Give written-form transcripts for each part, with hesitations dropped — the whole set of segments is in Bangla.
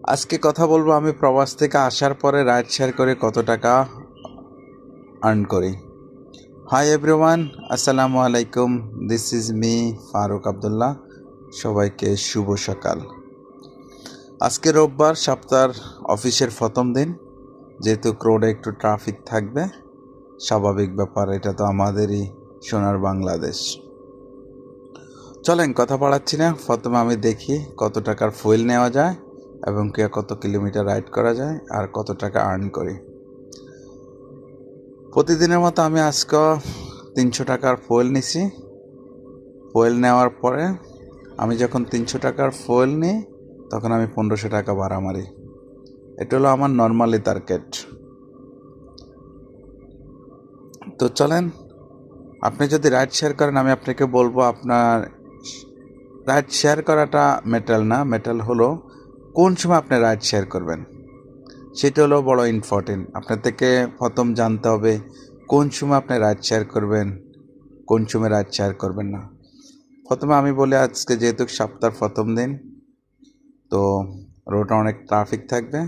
আজকে কথা বলবো আমি প্রবাস থেকে আসার পরে রাইড শেয়ার করে কত টাকা আর্ন করি। হাই এভরিওয়ান, আসসালামু আলাইকুম। This is me Farooq Abdullah. সবাইকে শুভ সকাল। আজকে রোববার, সপ্তাহের অফিসের প্রথম দিন। যেহেতু রোডে একটু ট্রাফিক থাকবে, স্বাভাবিক ব্যাপার, এটা তো আমাদেরই সোনার বাংলাদেশ। চলেন কথা বাড়াচ্ছি না, প্রথমে আমি দেখি কত টাকার ফুয়েল নেওয়া যায় এবং কত কিলোমিটার রাইড করা যায় আর কত টাকা আর্ন করি। প্রতিদিনের মতো আমি আজকে 300 টাকার ফুয়েল নিছি। ফুয়েল নেওয়ার পরে আমি যখন 300 টাকার ফুয়েল নিই তখন আমি 1500 টাকা ভাড়া মারি। এটা হলো আমার নর্মালি টার্গেট। তো চলেন, আপনি যদি রাইড শেয়ার করেন, আমি আপনাকে বলবো আপনার রাইড শেয়ার করাটা মেটাল না, মেটাল হলো কোন সময় আপনি রাইড শেয়ার করবেন, সেটা হলো বড় ইম্পর্টেন্ট। আপনার থেকে প্রথম জানতে হবে কোন সময় আপনি রাইড শেয়ার করবেন, কোন সময় রাইড শেয়ার করবেন না। প্রথমে আমি বলি, আজকে যেহেতু সপ্তাহের প্রথম দিন, তো রোডে অনেক ট্রাফিক থাকবে।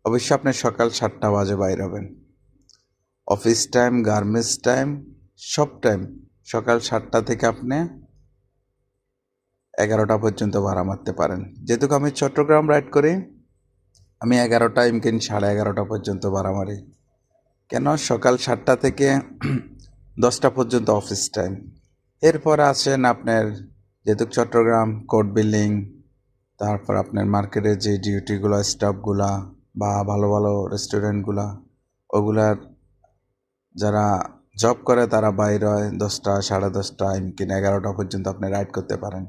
অবশ্যই আপনি সকাল 7টা বাজে বাইর হবেন। অফিস টাইম, গার্মেন্টস টাইম, সব টাইম সকাল 7টা থেকে আপনি 11টা পর্যন্ত ভাড়া মারতে পারেন। যেহেতু আমি চট্টগ্রাম রাইড করি, আমি 11টা ইমকিন 11:30 পর্যন্ত ভাড়া মারি। কেন? সকাল 7টা থেকে 10টা পর্যন্ত অফিস টাইম। এরপর আসেন আপনার, যেহেতু চট্টগ্রাম কোর্ট বিল্ডিং, তারপর আপনার মার্কেটের যে ডিউটিগুলো, স্টাফগুলা বা ভালো ভালো রেস্টুরেন্টগুলা, ওগুলার যারা জব করে তারা বাইর হয় 10টা, 10:30, ইমকিন 11টা পর্যন্ত আপনি রাইড করতে পারেন।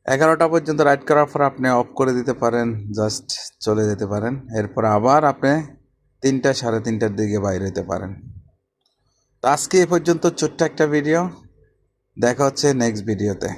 11টা পর্যন্ত রাইড করার পর আপনি অফ করে দিতে পারেন, জাস্ট চলে যেতে পারেন। এরপর আবার আপনি 3টা, 3:30টার দিকে বাইর হতে পারেন। তো আজকে এ পর্যন্ত ছোট্ট একটা ভিডিও, দেখা হচ্ছে নেক্সট ভিডিওতে।